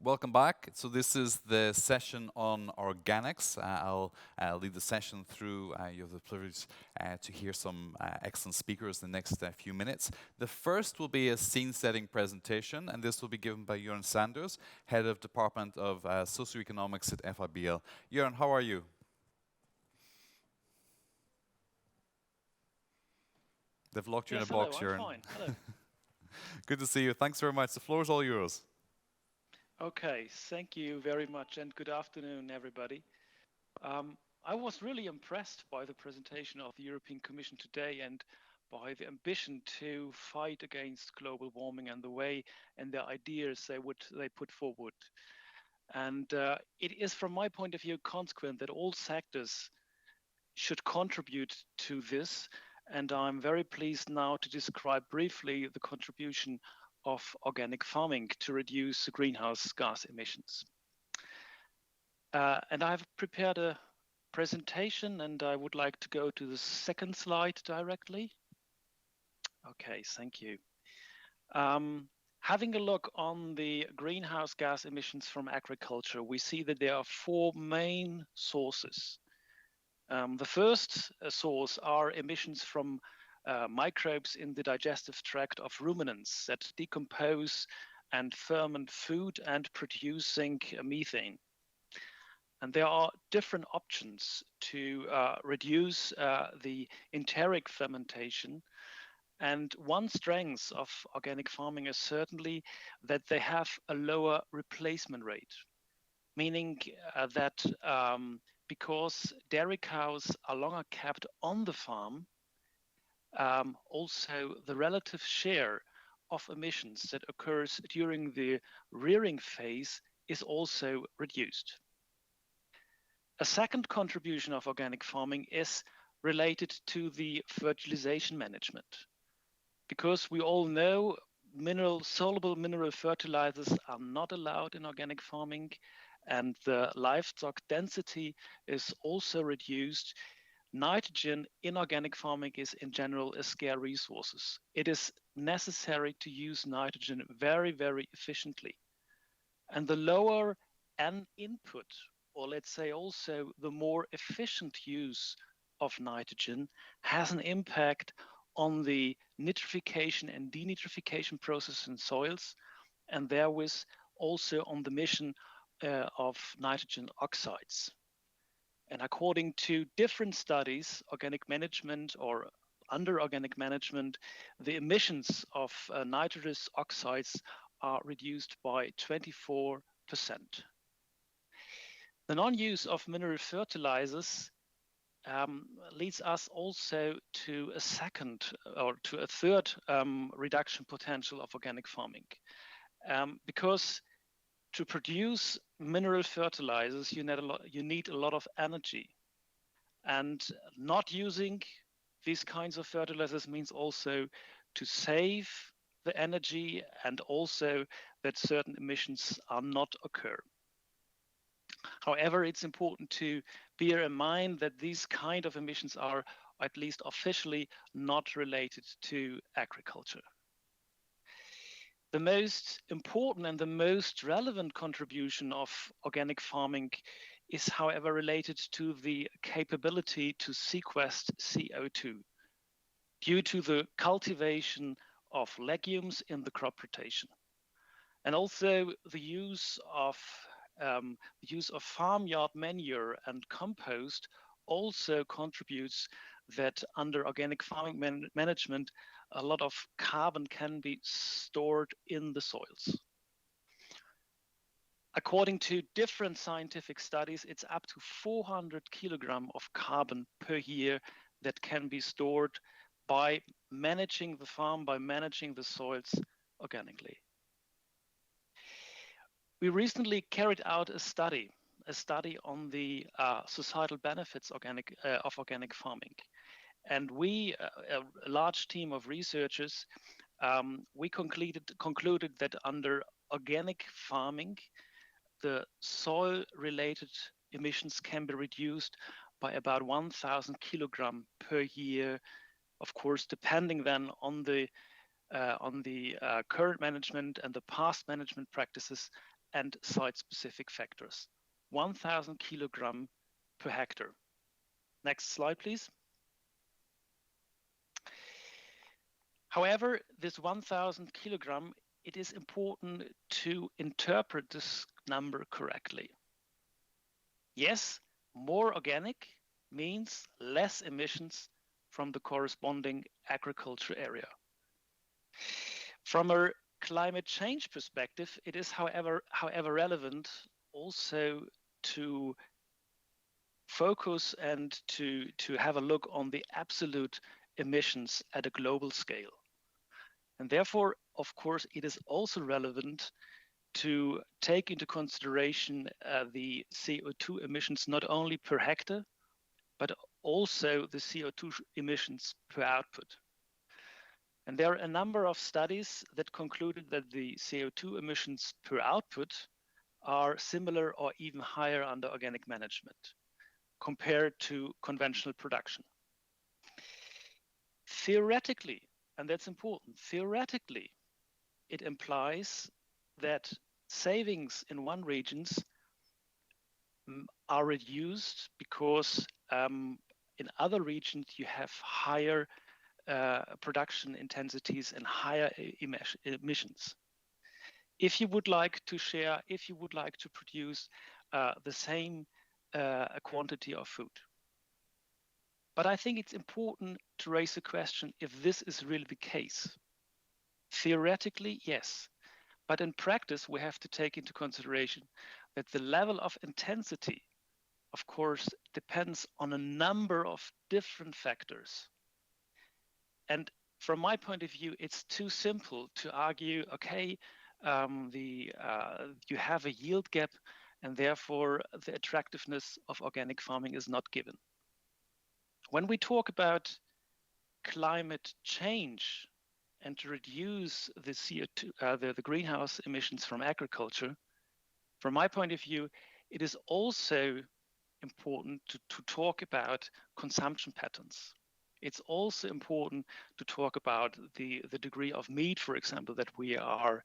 Welcome back. So this is the session on organics. I'll lead the session through. You have the privilege to hear some excellent speakers in the next few minutes. The first will be a scene-setting presentation, and this will be given by Jörn Sanders, Head of Department of Socioeconomics at FIBL. Jörn, how are you? They've locked you in a Yes, hello, box, I'm Jörn. fine. Hello. Good to see you. Thanks very much. The floor is all yours. Okay, thank you very much and good afternoon, everybody. I was really impressed by the presentation of the European Commission today and by the ambition to fight against global warming and the way and the ideas they put forward. And it is, from my point of view, consequent that all sectors should contribute to this. And I'm very pleased now to describe briefly the contribution of organic farming to reduce the greenhouse gas emissions. And I've prepared a presentation and I would like to go to the second slide directly. Okay, thank you. Having a look on the greenhouse gas emissions from agriculture, we see that there are four main sources. The first source are emissions from microbes in the digestive tract of ruminants that decompose and ferment food and producing methane. And there are different options to reduce the enteric fermentation. And one strength of organic farming is certainly that they have a lower replacement rate, meaning that because dairy cows are longer kept on the farm, also the relative share of emissions that occurs during the rearing phase is also reduced. A second contribution of organic farming is related to the fertilization management. Because we all know soluble mineral fertilizers are not allowed in organic farming, and the livestock density is also reduced. Nitrogen in organic farming is in general a scarce resource. It is necessary to use nitrogen very, very efficiently. And the lower N input, or let's say also the more efficient use of nitrogen, has an impact on the nitrification and denitrification process in soils, and therewith also on the emission of nitrogen oxides. And according to different studies, organic management or under organic management, the emissions of nitrous oxides are reduced by 24%. The non-use of mineral fertilizers leads us also to a second or to a third reduction potential of organic farming. Because to produce mineral fertilizers, you need a lot of energy. And not using these kinds of fertilizers means also to save the energy and also that certain emissions are not occur. However, it's important to bear in mind that these kind of emissions are at least officially not related to agriculture. The most important and the most relevant contribution of organic farming is, however, related to the capability to sequester CO2 due to the cultivation of legumes in the crop rotation. And also the use of farmyard manure and compost also contributes that under organic farming management, a lot of carbon can be stored in the soils. According to different scientific studies, it's up to 400 kilograms of carbon per year that can be stored by managing the farm, by managing the soils organically. We recently carried out a study on the societal benefits of organic farming. And we, a large team of researchers, we concluded that under organic farming, the soil-related emissions can be reduced by about 1,000 kilograms per year, of course, depending then on the current management and the past management practices and site-specific factors. 1,000 kilogram per hectare. Next slide, please. However, this 1,000 kilogram, it is important to interpret this number correctly. Yes, more organic means less emissions from the corresponding agriculture area. From a climate change perspective, it is, however, relevant also to focus and to have a look on the absolute emissions at a global scale. And therefore, of course, it is also relevant to take into consideration the CO2 emissions not only per hectare, but also the CO2 emissions per output. And there are a number of studies that concluded that the CO2 emissions per output are similar or even higher under organic management compared to conventional production. Theoretically, and that's important, theoretically, it implies that savings in one regions are reduced because in other regions you have higher production intensities and higher emissions. If you would like to share, if you would like to produce the same quantity of food. But I think it's important to raise the question if this is really the case. Theoretically, yes. But in practice, we have to take into consideration that the level of intensity, of course, depends on a number of different factors. And from my point of view, it's too simple to argue, okay, you have a yield gap and therefore the attractiveness of organic farming is not given. When we talk about climate change and to reduce the CO2, the greenhouse emissions from agriculture, from my point of view, it is also important to talk about consumption patterns. It's also important to talk about the degree of meat, for example, that we are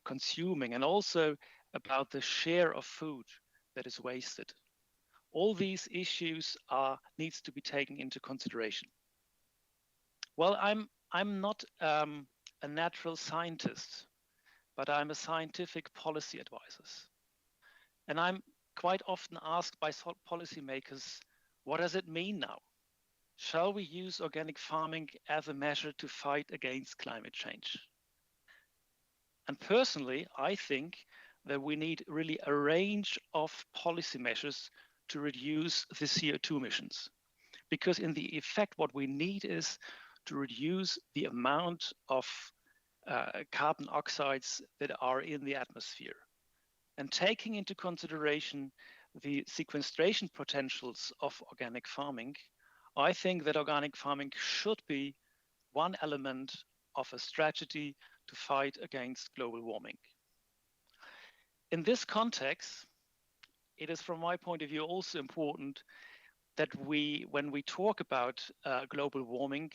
consuming, and also about the share of food that is wasted. All these issues needs to be taken into consideration. Well, I'm not a natural scientist, but I'm a scientific policy advisor. And I'm quite often asked by policymakers, what does it mean now? Shall we use organic farming as a measure to fight against climate change? And personally, I think that we need really a range of policy measures to reduce the CO2 emissions. Because in the effect, what we need is to reduce the amount of carbon oxides that are in the atmosphere. And taking into consideration the sequestration potentials of organic farming, I think that organic farming should be one element of a strategy to fight against global warming. In this context, it is from my point of view also important that when we talk about global warming,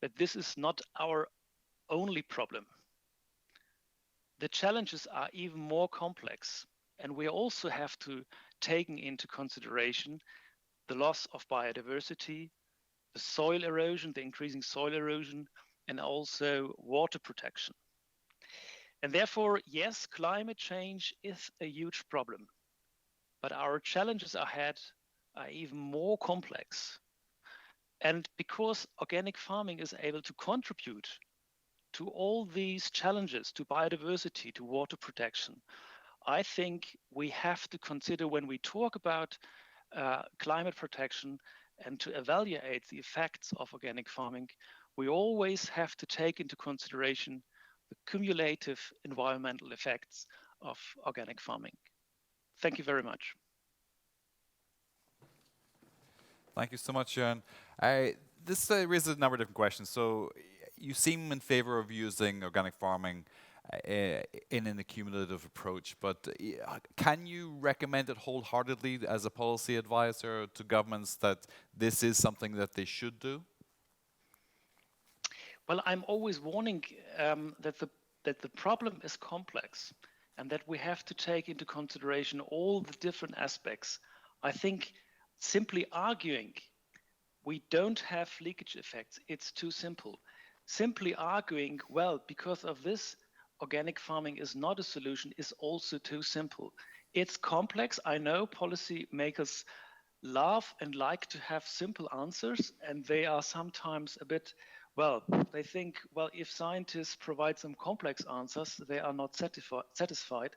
that this is not our only problem. The challenges are even more complex, and we also have to take into consideration the loss of biodiversity, the soil erosion, the increasing soil erosion, and also water protection. And therefore, yes, climate change is a huge problem, but our challenges ahead are even more complex. And because organic farming is able to contribute to all these challenges, to biodiversity, to water protection, I think we have to consider when we talk about climate protection and to evaluate the effects of organic farming, we always have to take into consideration the cumulative environmental effects of organic farming. Thank you very much. Thank you so much, Jörn. This raises a number of different questions. So you seem in favor of using organic farming in an accumulative approach, but can you recommend it wholeheartedly as a policy advisor to governments that this is something that they should do? Well, I'm always warning that the problem is complex. and that we have to take into consideration all the different aspects. I think simply arguing we don't have leakage effects, it's too simple. Simply arguing, well, because of this, organic farming is not a solution is also too simple. It's complex. I know policymakers love and like to have simple answers, and they are sometimes a bit, well, they think, well, if scientists provide some complex answers, they are not satisfied.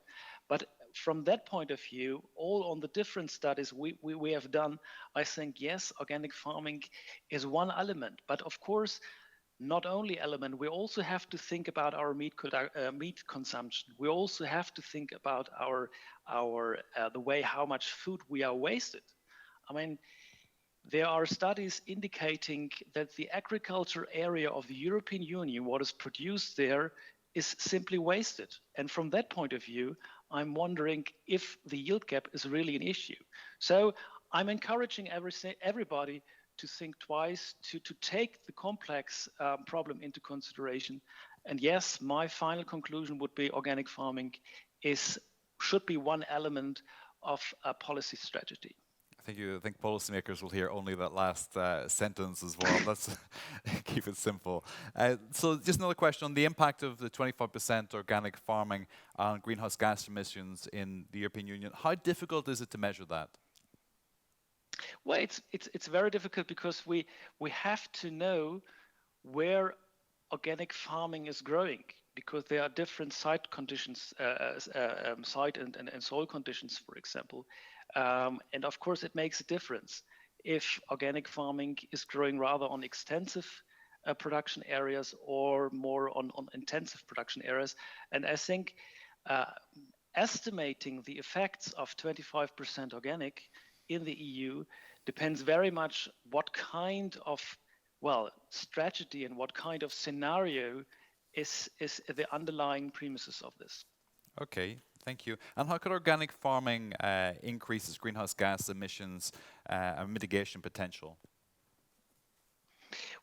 But from that point of view, all on the different studies we have done, I think, yes, organic farming is one element. But of course, not only element, we also have to think about our meat consumption. We also have to think about our the way how much food we are wasted. I mean, there are studies indicating that the agriculture area of the European Union, what is produced there, is simply wasted. And from that point of view, I'm wondering if the yield gap is really an issue. So I'm encouraging everybody to think twice, to take the complex problem into consideration. And yes, my final conclusion would be organic farming should be one element of a policy strategy. I think policymakers will hear only that last sentence as well. Let's keep it simple. So just another question on the impact of the 25% organic farming on greenhouse gas emissions in the European Union. How difficult is it to measure that? Well, it's very difficult because we have to know where organic farming is growing, because there are different site conditions, site and soil conditions, for example. And of course, it makes a difference if organic farming is growing rather on extensive production areas or more on intensive production areas. And I think estimating the effects of 25% organic in the EU depends very much what kind of strategy and what kind of scenario is the underlying premises of this. Okay, thank you. And how could organic farming increase its greenhouse gas emissions and mitigation potential?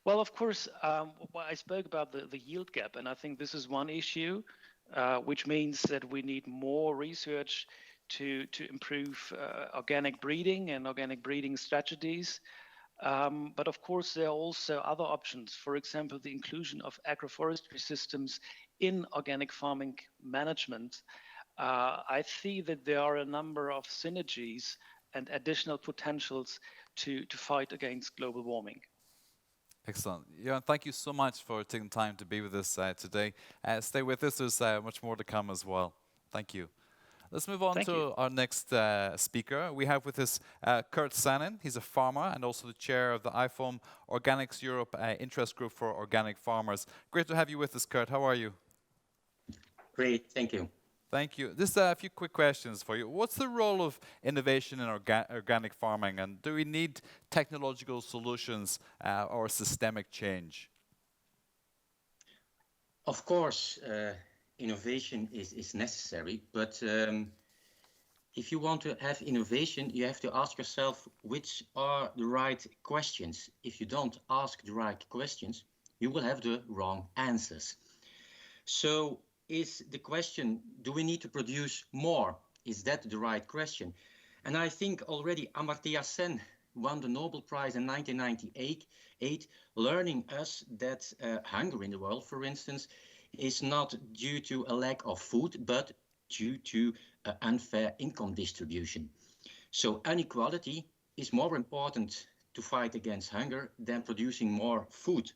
Well, of course, I spoke about the yield gap, and I think this is one issue, which means that we need more research to improve organic breeding and organic breeding strategies. But of course, there are also other options. For example, the inclusion of agroforestry systems in organic farming management. I see that there are a number of synergies and additional potentials to fight against global warming. Excellent. Yeah, thank you so much for taking time to be with us today. Stay with us, there's much more to come as well. Thank you. Let's move on to our next speaker. We have with us Kurt Sanin. He's a farmer and also the chair of the IFOAM Organics Europe Interest Group for Organic Farmers. Great to have you with us, Kurt. How are you? Great, thank you. Thank you. Just a few quick questions for you. What's the role of innovation in organic farming, and do we need technological solutions or systemic change? Of course, innovation is necessary, but if you want to have innovation, you have to ask yourself which are the right questions. If you don't ask the right questions, you will have the wrong answers. So is the question, do we need to produce more? Is that the right question? And I think already Amartya Sen won the Nobel Prize in 1998, learning us that hunger in the world, for instance, is not due to a lack of food, but due to unfair income distribution. So inequality is more important to fight against hunger than producing more food.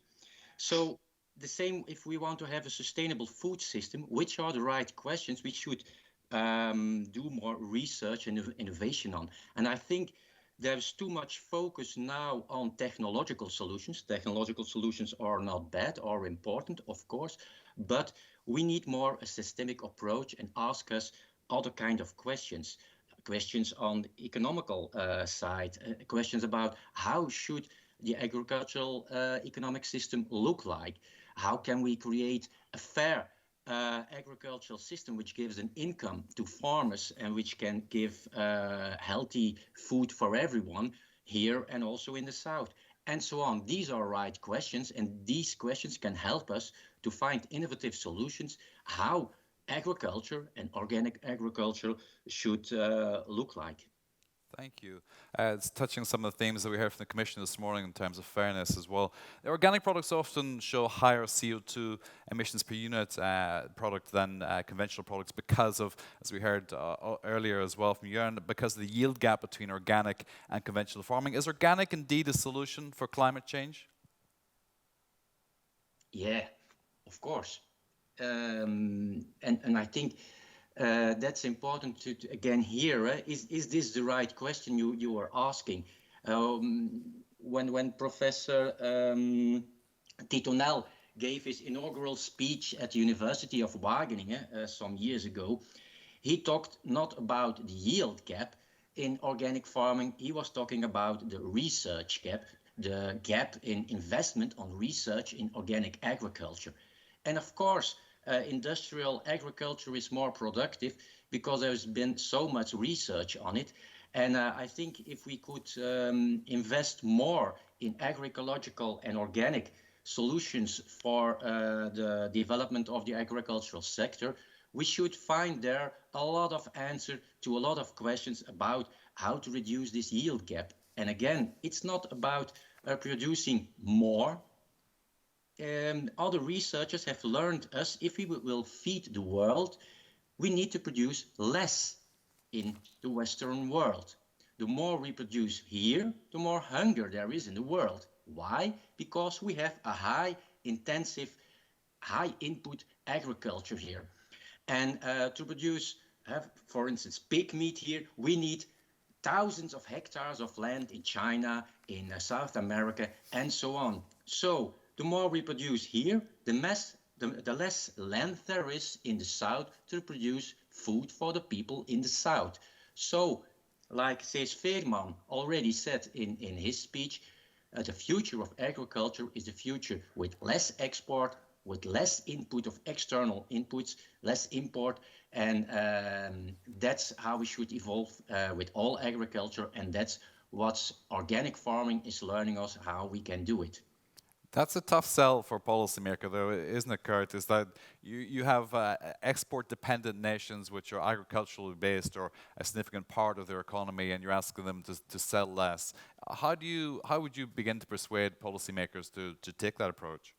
So the same, if we want to have a sustainable food system, which are the right questions we should do more research and innovation on. And I think there's too much focus now on technological solutions. Technological solutions are not bad or important, of course, but we need more a systemic approach and ask us other kind of questions. Questions on the economical side, questions about how should the agricultural economic system look like? How can we create a fair agricultural system which gives an income to farmers and which can give healthy food for everyone here and also in the South, and so on. These are right questions, and these questions can help us to find innovative solutions, how agriculture and organic agriculture should look like. Thank you. It's touching some of the themes that we heard from the Commission this morning in terms of fairness as well. The organic products often show higher CO2 emissions per unit product than conventional products because of, as we heard earlier as well from Jörn, because of the yield gap between organic and conventional farming. Is organic indeed a solution for climate change? Yeah, of course. And I think that's important to again hear. Is this the right question you are asking? When Professor Titonel gave his inaugural speech at the University of Wageningen some years ago, he talked not about the yield gap in organic farming. He was talking about the research gap, the gap in investment on research in organic agriculture. And of course, industrial agriculture is more productive because there's been so much research on it. And I think if we could invest more in agroecological and organic solutions for the development of the agricultural sector, we should find there a lot of answer to a lot of questions about how to reduce this yield gap. And again, it's not about producing more. Other researchers have learned us, if we will feed the world, we need to produce less in the Western world. The more we produce here, the more hunger there is in the world. Why? Because we have a high intensive, high input agriculture here. And to produce, for instance, pig meat here, we need thousands of hectares of land in China, in South America, and so on. So the more we produce here, the less land there is in the south to produce food for the people in the south. So, like Cees Veerman already said in his speech, the future of agriculture is the future with less export, with less input of external inputs, less import, and that's how we should evolve with all agriculture, and that's what organic farming is learning us how we can do it. That's a tough sell for policymaker, though, isn't it, Kurt? Is that you have export-dependent nations which are agriculturally based or a significant part of their economy, and you're asking them to sell less. How would you begin to persuade policymakers to take that approach?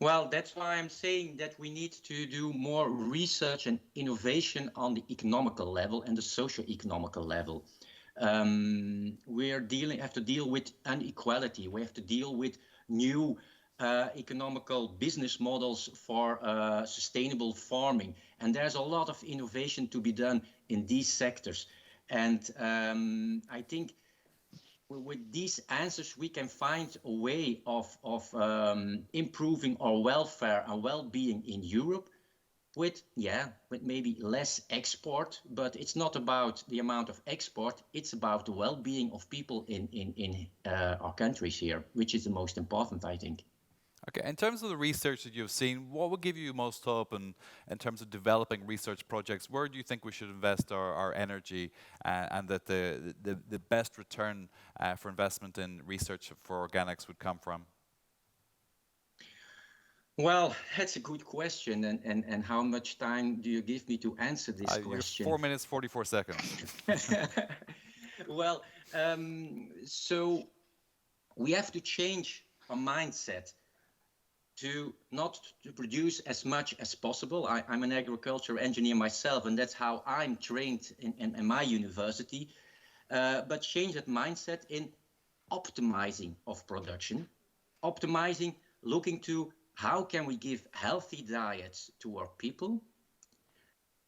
Well, that's why I'm saying that we need to do more research and innovation on the economical level and the socio-economical level. We have to deal with inequality. We have to deal with new economical business models for sustainable farming. And there's a lot of innovation to be done in these sectors. And I think with these answers, we can find a way of improving our welfare and well-being in Europe with maybe less export, but it's not about the amount of export, it's about the well-being of people in our countries here, which is the most important, I think. Okay, in terms of the research that you've seen, what would give you most hope in terms of developing research projects? Where do you think we should invest our energy and that the best return for investment in research for organics would come from? Well, that's a good question. And how much time do you give me to answer this question? 4 minutes, 44 seconds. Well, so we have to change our mindset to not to produce as much as possible. I'm an agriculture engineer myself, and that's how I'm trained in my university. But change that mindset in optimizing of production, optimizing, looking to how can we give healthy diets to our people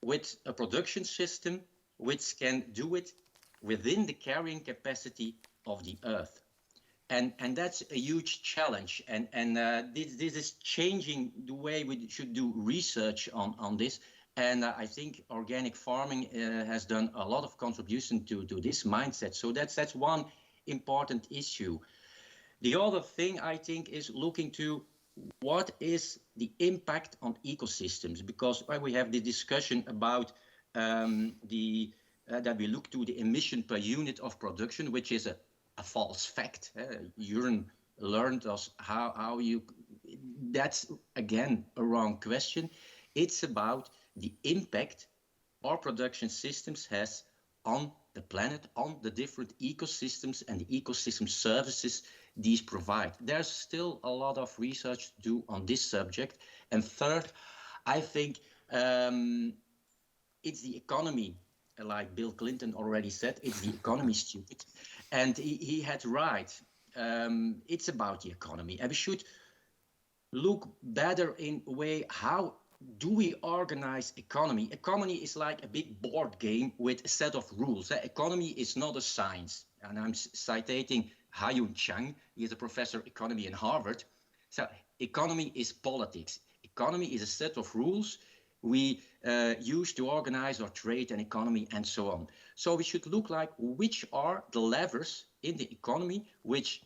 with a production system which can do it within the carrying capacity of the earth. And that's a huge challenge. And this is changing the way we should do research on this. And I think organic farming has done a lot of contribution to this mindset. So that's one important issue. The other thing I think is looking to what is the impact on ecosystems, because we have the discussion about that we look to the emission per unit of production, which is a false fact. Jörn learned us how that's again a wrong question. It's about the impact our production systems has on the planet, on the different ecosystems and the ecosystem services these provide. There's still a lot of research to do on this subject. And third, I think it's the economy, like Bill Clinton already said, it's the economy, stupid. And he had right. It's about the economy. And we should look better in a way, how do we organize economy? Economy is like a big board game with a set of rules. Economy is not a science. And I'm citing Hayun Chang. He is a professor of economy in Harvard. So economy is politics. Economy is a set of rules we use to organize our trade and economy and so on. So we should look like which are the levers in the economy which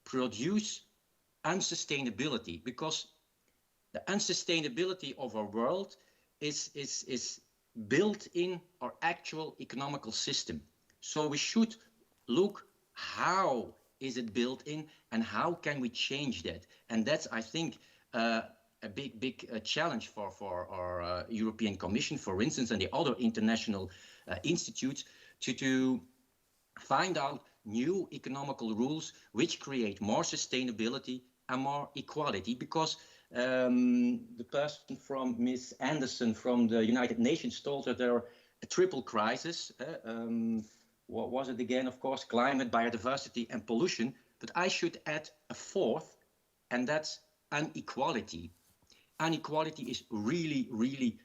produce unsustainability, because the unsustainability of our world is built in our actual economical system. So we should look how is it built in and how can we change that. And that's, I think, a big challenge for our European Commission, for instance, and the other international institutes to find out new economical rules which create more sustainability and more equality. Because the person from Ms. Anderson from the United Nations told that there are a triple crisis. What was it again? Of course, climate, biodiversity, and pollution. But I should add a fourth, and that's inequality. Inequality is really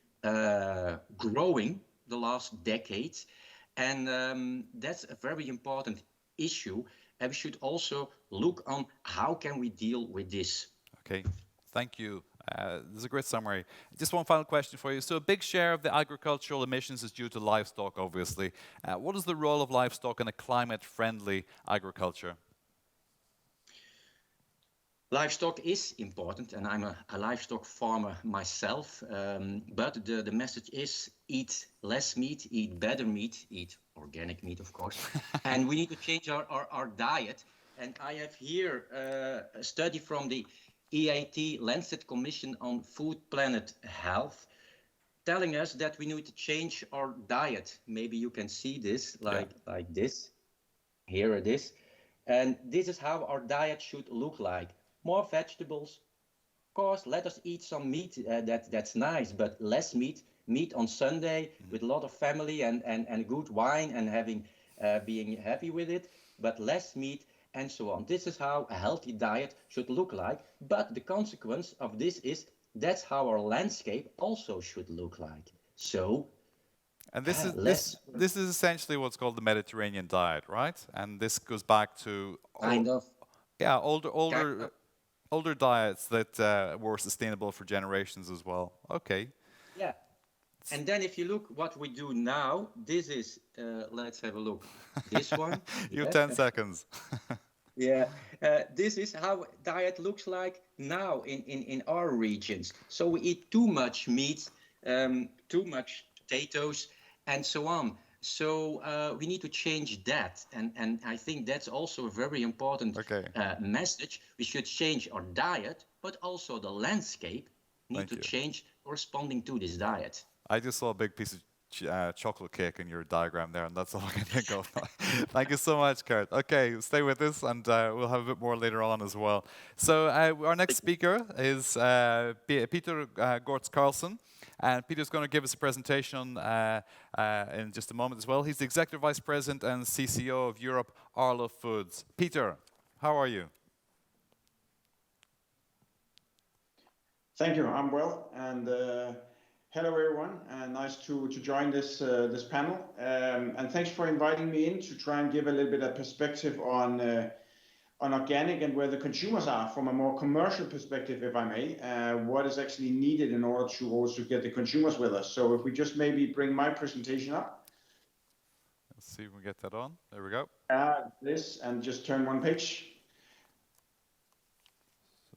growing the last decades. And that's a very important issue. And we should also look on how can we deal with this. Okay, thank you. This is a great summary. Just one final question for you. So a big share of the agricultural emissions is due to livestock, obviously. What is the role of livestock in a climate-friendly agriculture? Livestock is important, and I'm a livestock farmer myself. But the message is eat less meat, eat better meat, eat organic meat, of course. And we need to change our diet. And I have here a study from the EIT Lancet Commission on Food, Planet, Health, telling us that we need to change our diet. Maybe you can see this like this. Here it is. And this is how our diet should look like. More vegetables. Of course, let us eat some meat. That's nice, but less meat. Meat on Sunday with a lot of family and good wine and being happy with it, but less meat and so on. This is how a healthy diet should look like. But the consequence of this is that's how our landscape also should look like. So, and this is essentially what's called the Mediterranean diet, right? And this goes back to older diets that were sustainable for generations as well. Okay. Yeah. And then if you look what we do now, this is, let's have a look. This one. You have 10 seconds. Yeah. This is how diet looks like now in our regions. So we eat too much meat, too much potatoes, and so on. So we need to change that. And I think that's also a very important message. We should change our diet, but also the landscape need to change corresponding to this diet. I just saw a big piece of chocolate cake in your diagram there, and that's all I can think of. Thank you so much, Kurt. Okay, stay with us, and we'll have a bit more later on as well. So our next speaker is Peter Gortz-Carlson, and Peter's going to give us a presentation in just a moment as well. He's the Executive Vice President and CCO of Europe Arla Foods. Peter, how are you? Thank you. I'm well, and hello everyone, and nice to join this panel. And thanks for inviting me in to try and give a little bit of perspective on organic and where the consumers are from a more commercial perspective, if I may. What is actually needed in order to also get the consumers with us. So if we just maybe bring my presentation up. Let's see if we get that on. There we go. This, and just turn one page.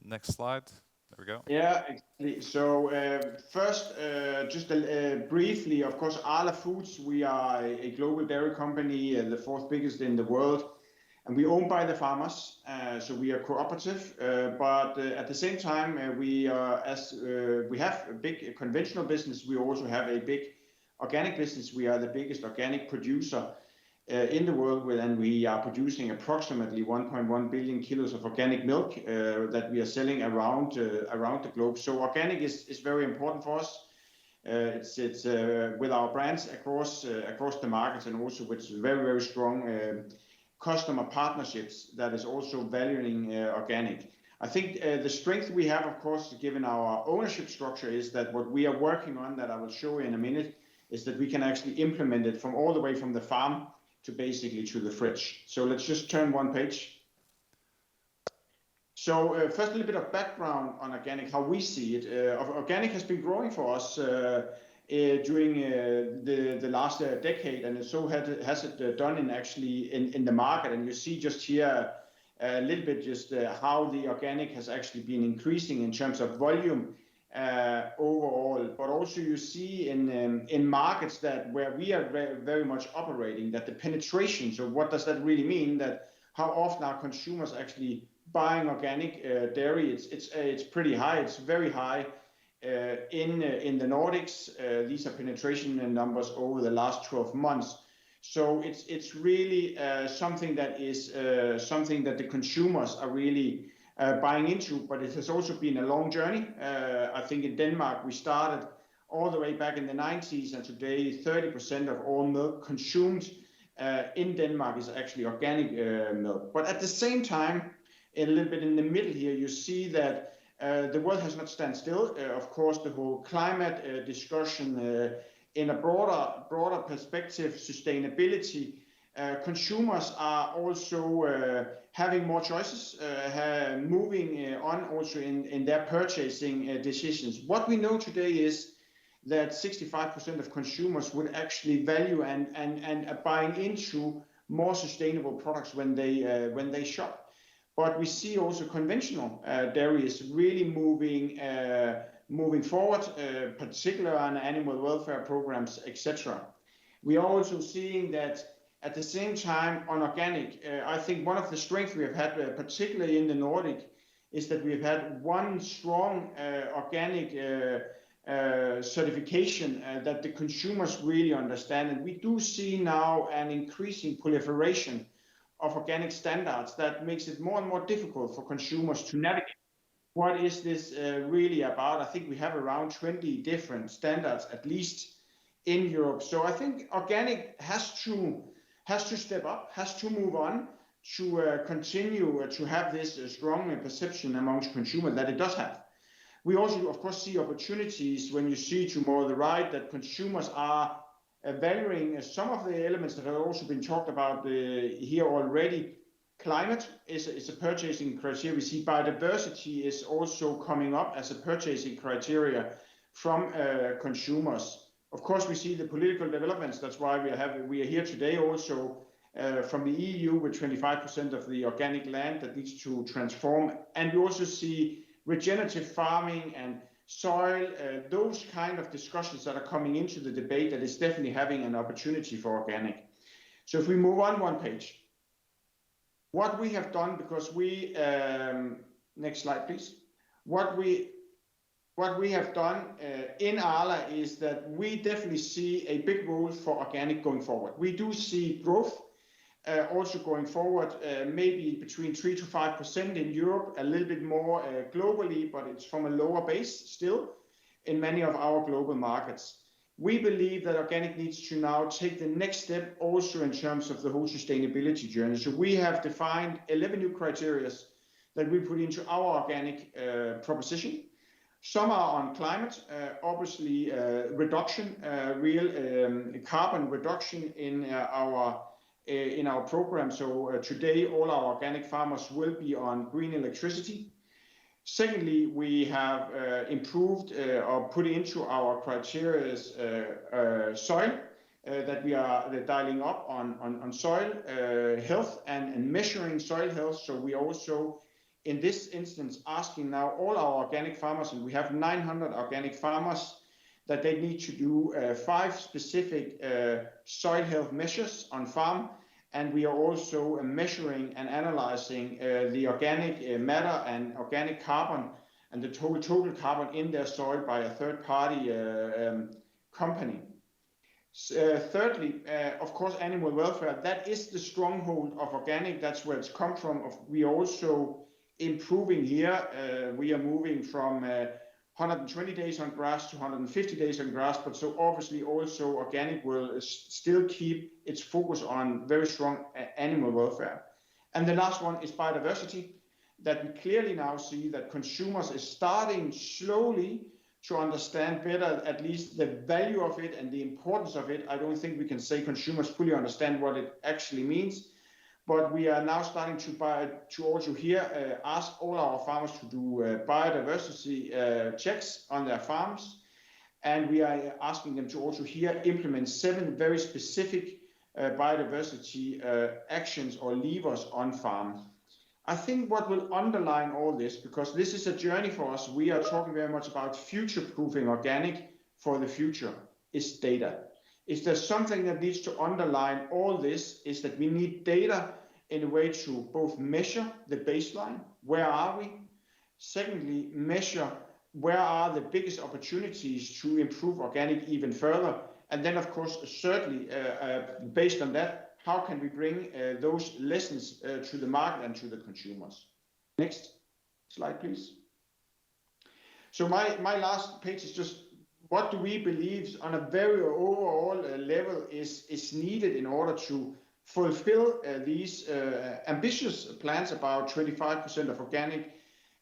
Next slide. There we go. Yeah, exactly. So first, just briefly, of course, Arla Foods, we are a global dairy company, the fourth biggest in the world. and we own by the farmers, so we are cooperative. But at the same time, we have a big conventional business. We also have a big organic business. We are the biggest organic producer in the world, and we are producing approximately 1.1 billion kilos of organic milk that we are selling around the globe. So organic is very important for us. It's with our brands across the markets, and also with very strong customer partnerships that is also valuing organic. I think the strength we have, of course, given our ownership structure, is that what we are working on, that I will show you in a minute, is that we can actually implement it from all the way from the farm to basically to the fridge. So let's just turn one page. So first, a little bit of background on organic, how we see it. Organic has been growing for us during the last decade, and so has it done in the market. And you see just here a little bit just how the organic has actually been increasing in terms of volume overall. But also you see in markets that where we are very much operating, that the penetration. So what does that really mean? That how often are consumers actually buying organic dairy? It's pretty high. It's very high. In the Nordics, these are penetration numbers over the last 12 months. So it's really something that is something that the consumers are really buying into, but it has also been a long journey. I think in Denmark we started all the way back in the 90s, and today 30% of all milk consumed in Denmark is actually organic milk. But at the same time, a little bit in the middle here, you see that the world has not stand still. Of course, the whole climate discussion in a broader perspective, sustainability. Consumers are also having more choices, moving on also in their purchasing decisions. What we know today is that 65% of consumers would actually value and are buying into more sustainable products when they shop. But we see also conventional dairy is really moving forward, particularly on animal welfare programs, etc. We are also seeing that at the same time on organic, I think one of the strengths we have had, particularly in the Nordic, is that we've had one strong organic certification that the consumers really understand. And we do see now an increasing proliferation of organic standards that makes it more and more difficult for consumers to navigate. What is this really about? I think we have around 20 different standards, at least in Europe. So I think organic has to step up, has to move on to continue to have this strong perception amongst consumers that it does have. We also, of course, see opportunities when you see to more the right that consumers are valuing some of the elements that have also been talked about here already. Climate is a purchasing criteria. We see biodiversity is also coming up as a purchasing criteria from consumers. Of course, we see the political developments. That's why we are here today also from the EU with 25% of the organic land that needs to transform. And we also see regenerative farming and soil, those kind of discussions that are coming into the debate that is definitely having an opportunity for organic. So if we move on one page, what we have done, because we, next slide please, what we have done in Arla is that we definitely see a big role for organic going forward. We do see growth also going forward, maybe between 3 to 5% in Europe, a little bit more globally, but it's from a lower base still in many of our global markets. We believe that organic needs to now take the next step also in terms of the whole sustainability journey. So we have defined 11 new criteria that we put into our organic proposition. Some are on climate, obviously reduction, real carbon reduction in our program. So today all our organic farmers will be on green electricity. Secondly, we have improved or put into our criteria soil, that we are dialing up on soil health and measuring soil health. So we also, in this instance, asking now all our organic farmers, and we have 900 organic farmers, that they need to do 5 specific soil health measures on farm and we are also measuring and analyzing the organic matter and organic carbon and the total carbon in their soil by a third-party company. Thirdly, of course, animal welfare. That is the stronghold of organic. That's where it's come from. We are also improving here. We are moving from 120 days on grass to 150 days on grass, but so obviously also organic will still keep its focus on very strong animal welfare. And the last one is biodiversity, that we clearly now see that consumers is starting slowly to understand better, at least the value of it and the importance of it. I don't think we can say consumers fully understand what it actually means, but we are now starting to also here ask all our farmers to do biodiversity checks on their farms, and we are asking them to also here implement 7 very specific biodiversity actions or levers on farm. I think what will underline all this, because this is a journey for us, we are talking very much about future-proofing organic for the future, is data. If there's something that needs to underline all this, is that we need data in a way to both measure the baseline, where are we? Secondly, measure where are the biggest opportunities to improve organic even further. And then, of course, certainly, based on that, how can we bring those lessons to the market and to the consumers? Next slide, please. So my last page is just what do we believe on a very overall level is needed in order to fulfill these ambitious plans about 25% of organic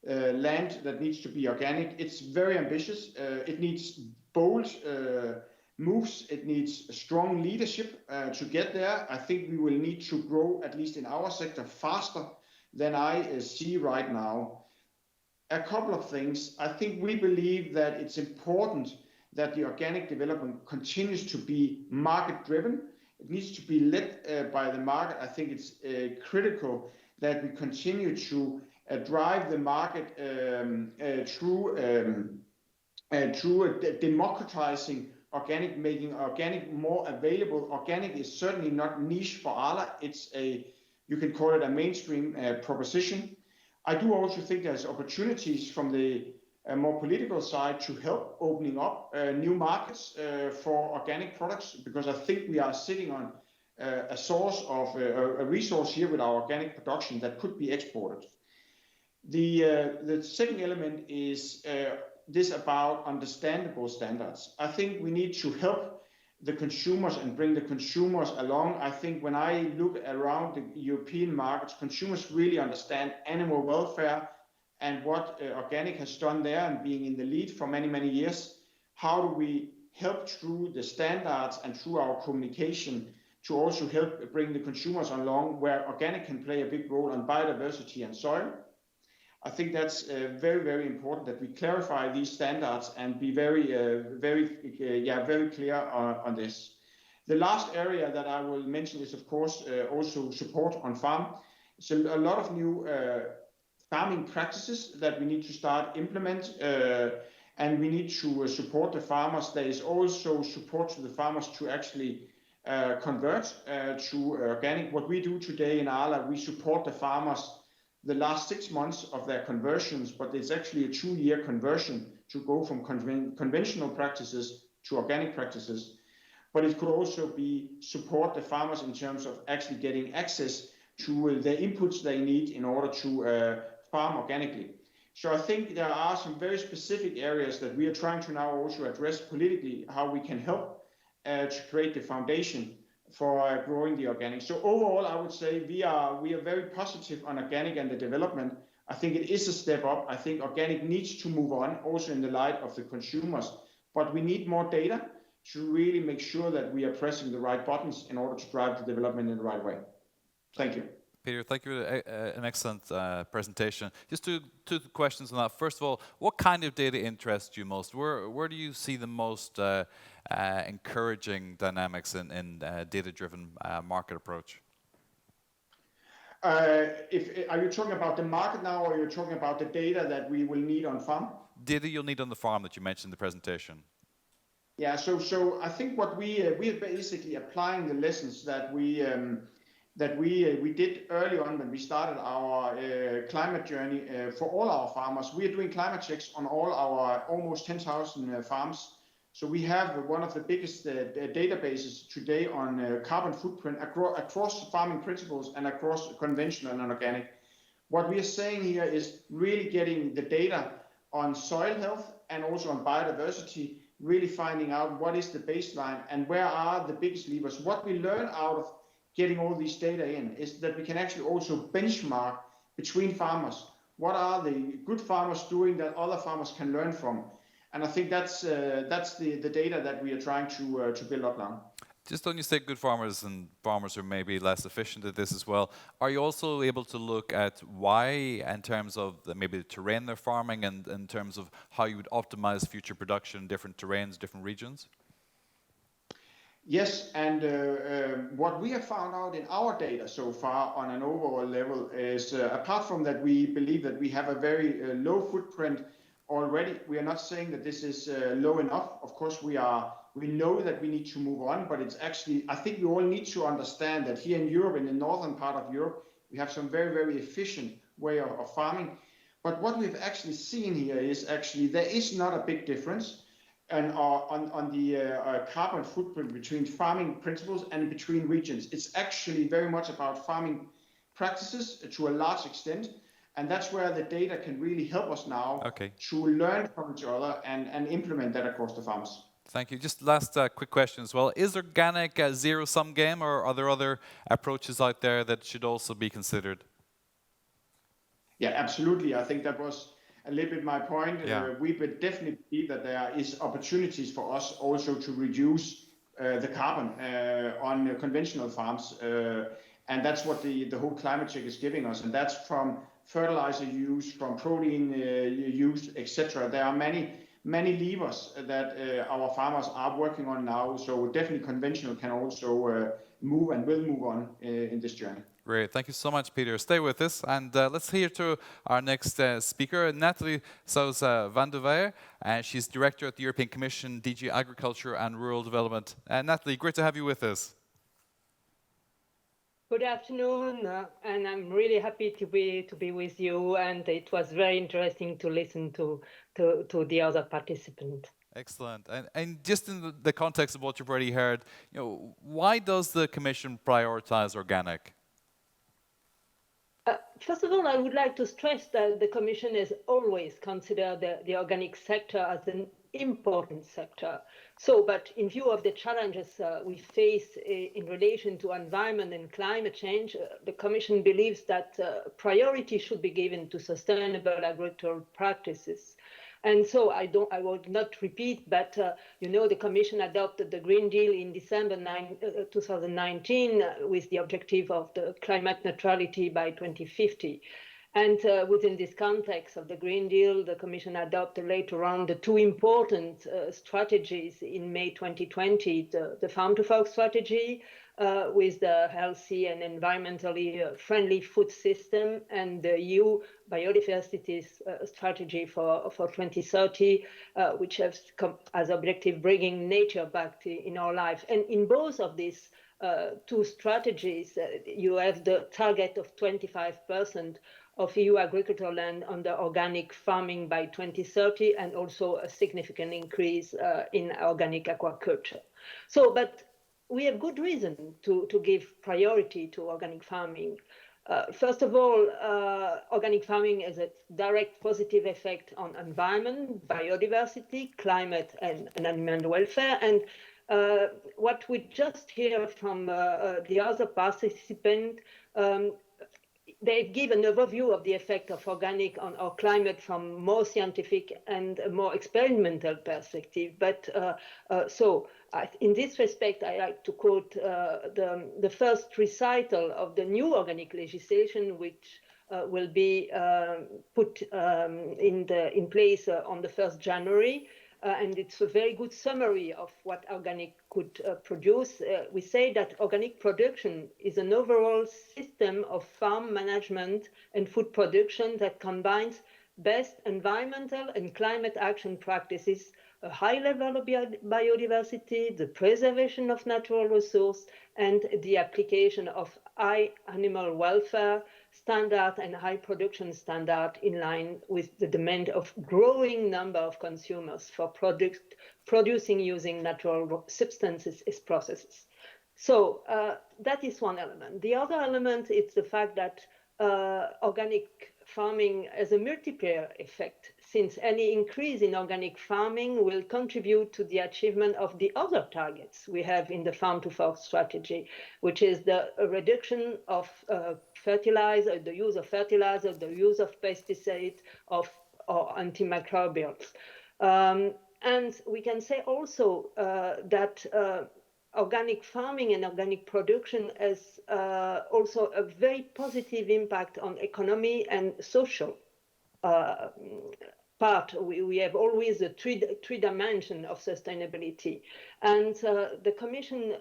land that needs to be organic. It's very ambitious. It needs bold moves. It needs strong leadership to get there. I think we will need to grow, at least in our sector, faster than I see right now. A couple of things. I think we believe that it's important that the organic development continues to be market driven. It needs to be led by the market. I think it's critical that we continue to drive the market through democratizing organic, making organic more available. Organic is certainly not niche for Arla. It's you can call it a mainstream proposition. I do also think there's opportunities from the more political side to help opening up new markets for organic products, because I think we are sitting on a source of a resource here with our organic production that could be exported. The second element is this about understandable standards. I think we need to help the consumers and bring the consumers along. I think when I look around the European markets, consumers really understand animal welfare and what organic has done there and being in the lead for many, many years. How do we help through the standards and through our communication to also help bring the consumers along, where organic can play a big role on biodiversity and soil? I think that's very, very important that we clarify these standards and be very clear on this. The last area that I will mention is, of course, also support on farm. So a lot of new farming practices that we need to start implement, and we need to support the farmers. There is also support to the farmers to actually convert to organic. What we do today in Arla, we support the farmers the last 6 months of their conversions, but it's actually a 2-year conversion to go from conventional practices to organic practices. But it could also be support the farmers in terms of actually getting access to the inputs they need in order to farm organically. So I think there are some very specific areas that we are trying to now also address politically, how we can help to create the foundation for growing the organic. So overall, I would say we are very positive on organic and the development. I think it is a step up. I think organic needs to move on, also in the light of the consumers. But we need more data to really make sure that we are pressing the right buttons in order to drive the development in the right way. Thank you. Peter, thank you for an excellent presentation. Just two questions on that. First of all, what kind of data interests you most? Where do you see the most encouraging dynamics in data-driven market approach? Are you talking about the market now, or are you talking about the data that we will need on farm? Data you'll need on the farm that you mentioned in the presentation. Yeah, so I think what we are basically applying the lessons that we that we did early on when we started our climate journey for all our farmers. We are doing climate checks on all our almost 10,000 farms. So we have one of the biggest databases today on carbon footprint across farming principles and across conventional and organic. What we are saying here is really getting the data on soil health and also on biodiversity, really finding out what is the baseline and where are the biggest levers. What we learn out of getting all these data in is that we can actually also benchmark between farmers. What are the good farmers doing that other farmers can learn from? And I think that's the data that we are trying to build up now. Just when you say good farmers and farmers are maybe less efficient at this as well, are you also able to look at why in terms of maybe the terrain they're farming and in terms of how you would optimize future production in different terrains, different regions? Yes, and what we have found out in our data so far on an overall level is, apart from that, we believe that we have a very low footprint already. We are not saying that this is low enough. Of course, we know that we need to move on, but it's actually, I think we all need to understand that here in Europe, in the northern part of Europe, we have some very, very efficient way of farming. But what we've actually seen here is actually there is not a big difference on the carbon footprint between farming principles and between regions. It's actually very much about farming practices to a large extent. And that's where the data can really help us now to learn from each other and implement that across the farms. Thank you. Just last quick question as well. Is organic a zero-sum game, or are there other approaches out there that should also be considered? Yeah, absolutely. I think that was a little bit my point. Yeah. We would definitely believe that there is opportunities for us also to reduce the carbon on conventional farms. And that's what the whole climate check is giving us. And that's from fertilizer use, from protein use, etc. There are many levers that our farmers are working on now. So definitely conventional can also move and will move on in this journey. Great. Thank you so much, Peter. Stay with us. And let's hear to our next speaker, Natalie van der Weyer. She's Director at the European Commission, DG Agriculture and Rural Development. Natalie, great to have you with us. Good afternoon, and I'm really happy to be with you. And it was very interesting to listen to the other participant. Excellent. And just in the context of what you've already heard, why does the Commission prioritize organic? First of all, I would like to stress that the Commission has always considered the organic sector as an important sector. So, but in view of the challenges we face in relation to environment and climate change, the Commission believes that priority should be given to sustainable agricultural practices. And so I will not repeat, but the Commission adopted the Green Deal in December 2019 with the objective of the climate neutrality by 2050. And within this context of the Green Deal, the Commission adopted later on the two important strategies in May 2020, the Farm to Fork strategy with the healthy and environmentally friendly food system, and the EU biodiversity strategy for 2030, which has as objective bringing nature back in our life. And in both of these two strategies, you have the target of 25% of EU agricultural land under organic farming by 2030, and also a significant increase in organic aquaculture. So, but we have good reason to give priority to organic farming. First of all, organic farming has a direct positive effect on environment, biodiversity, climate, and animal welfare. And what we just hear from the other participant, they give an overview of the effect of organic on our climate from more scientific and more experimental perspective. But in this respect, I like to quote the first recital of the new organic legislation, which will be put in place on the 1st January. And it's a very good summary of what organic could produce. We say that organic production is an overall system of farm management and food production that combines best environmental and climate action practices, a high level of biodiversity, the preservation of natural resources, and the application of high animal welfare standard and high production standard in line with the demand of growing number of consumers for products producing using natural substances as processes. So that is one element. The other element is the fact that organic farming has a multiplier effect, since any increase in organic farming will contribute to the achievement of the other targets we have in the Farm to Fork strategy, which is the reduction of fertilizer, the use of fertilizer, the use of pesticides, or antimicrobials. And we can say also that organic farming and organic production has also a very positive impact on economy and social part. We have always a three dimension of sustainability, and the Commission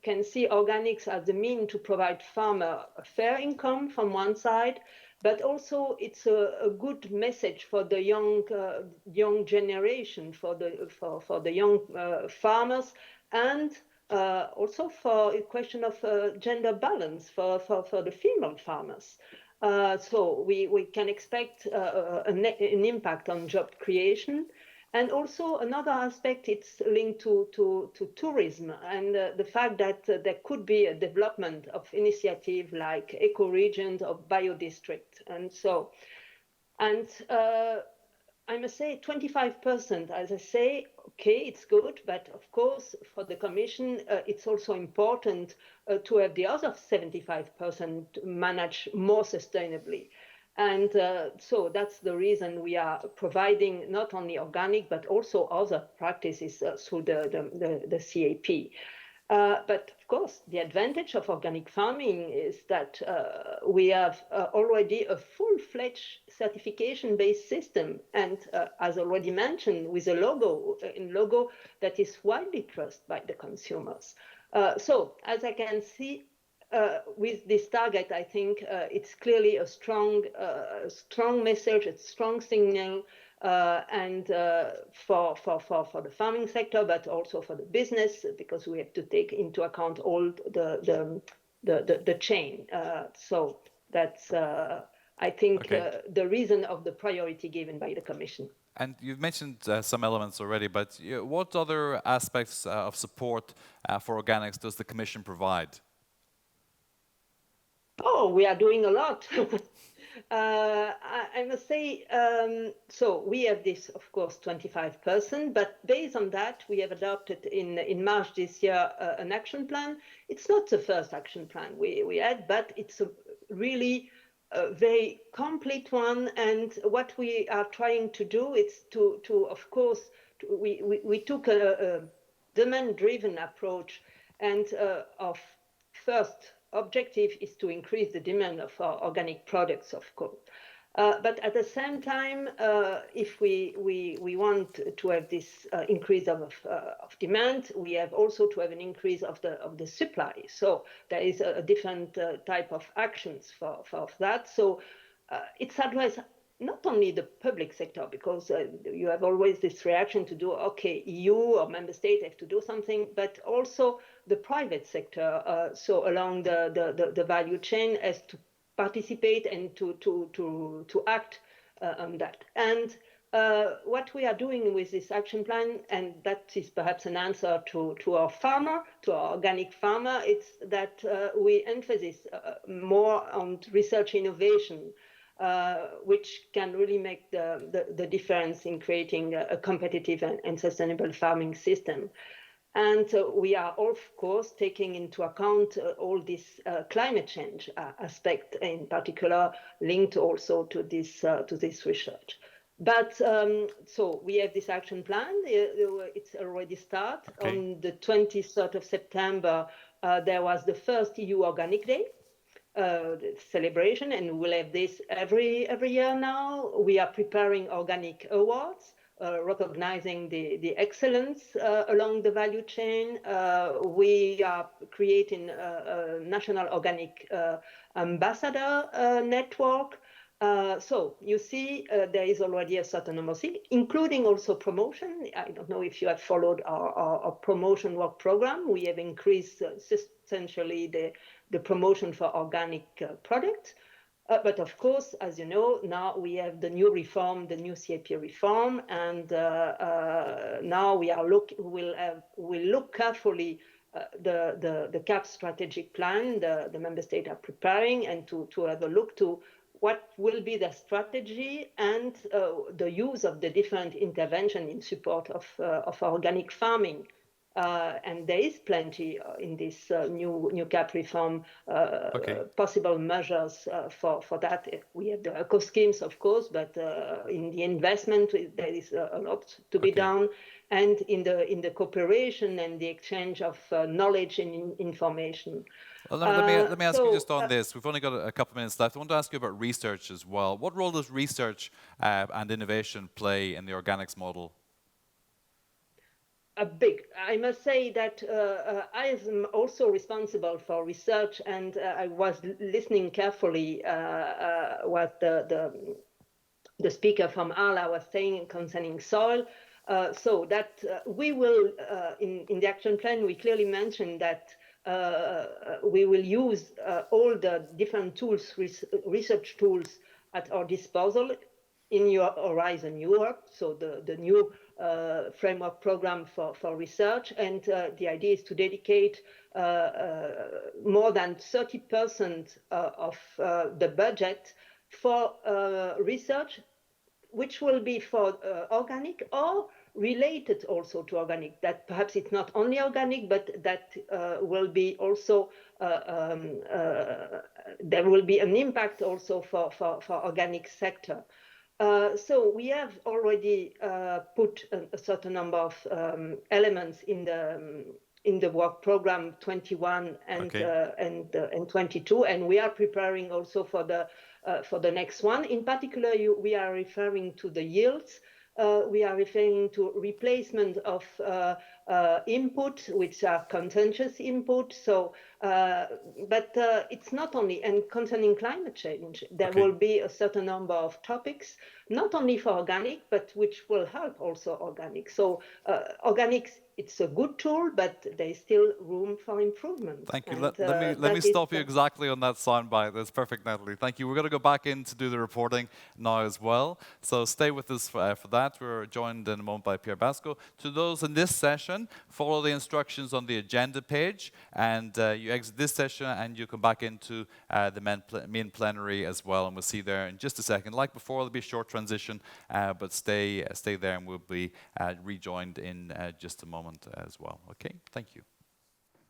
can see organics as the mean to provide farmer a fair income from one side, but also it's a good message for the young generation, for the young farmers, and also for a question of gender balance for the female farmers. So we can expect an impact on job creation. And also another aspect, it's linked to tourism and the fact that there could be a development of initiative like eco-regions or biodistrict. And so, and I must say 25%, as I say, okay, it's good, but of course for the Commission, it's also important to have the other 75% managed more sustainably. And so that's the reason we are providing not only organic, but also other practices through the CAP. But of course, the advantage of organic farming is that we have already a full-fledged certification-based system, and as already mentioned, with a logo that is widely trusted by the consumers. So, as I can see, with this target, I think it's clearly a strong message, a strong signal. And for the farming sector, but also for the business, because we have to take into account all the chain. So that's, I think, the reason of the priority given by the Commission. And you've mentioned some elements already, but what other aspects of support for organics does the Commission provide? Oh, we are doing a lot. I must say, so we have this, of course, 25%, but based on that, we have adopted in March this year an action plan. It's not the first action plan we had, but it's a really very complete one. And what we are trying to do is to of course, we took a demand-driven approach, and of first objective is to increase the demand of our organic products, of course. But at the same time, if we want to have this increase of demand, we have also to have an increase of the supply. So there is a different type of actions for that. So it's addressed not only the public sector, because you have always this reaction to do, okay, EU or member state have to do something, but also the private sector, so along the value chain, has to participate and to act on that. And what we are doing with this action plan, and that is perhaps an answer to our farmer, to our organic farmer, it's that we emphasize more on research innovation, which can really make the difference in creating a competitive and sustainable farming system. And we are, of course, taking into account all this climate change aspect, in particular linked also to this research. But so we have this action plan. It's already started. Okay. On the 23rd of September, there was the first EU Organic Day celebration, and we'll have this every year now. We are preparing organic awards, recognizing the excellence along the value chain. We are creating a national organic ambassador network. So you see, there is already a certain number of things, including also promotion. I don't know if you have followed our promotion work program. We have increased substantially the promotion for organic products. But of course, as you know, now we have the new reform, the new CAP reform, and now we'll look carefully the CAP strategic plan the member states are preparing, and to have a look to what will be the strategy and the use of the different intervention in support of organic farming. And there is plenty in this new CAP reform, possible measures for that. We have the eco schemes, of course, but in the investment, there is a lot to be done, and in the cooperation and the exchange of knowledge and information. Well, let me ask you just on this. We've only got a couple of minutes left. I want to ask you about research as well. What role does research and innovation play in the organics model? I must say that I am also responsible for research, and I was listening carefully what the speaker from ARLA was saying concerning soil. So that we will, in the action plan, we clearly mentioned that we will use all the different tools, research tools at our disposal in your Horizon Europe, so the new framework program for research. And the idea is to dedicate more than 30% of the budget for research, which will be for organic or related also to organic. That perhaps it's not only organic, but that will be also, there will be an impact also for organic sector. So we have already put a certain number of elements in the work program 21 and 22, and we are preparing also for the next one. In particular, we are referring to the yields. We are referring to replacement of input, which are contentious input. So, but it's not only, and concerning climate change, there will be a certain number of topics, not only for organic, but which will help also organic. So organics, it's a good tool, but there is still room for improvement. Thank you. Let me stop you exactly on that soundbite. That's perfect, Natalie. Thank you. We're going to go back in to do the reporting now as well. So stay with us for that. We're joined in a moment by Pierre Basco. To those in this session, follow the instructions on the agenda page, and you exit this session and you come back into the main plenary as well. And we'll see you there in just a second. Like before, there'll be a short transition, but stay there, and we'll be rejoined in just a moment as well. Okay, thank you.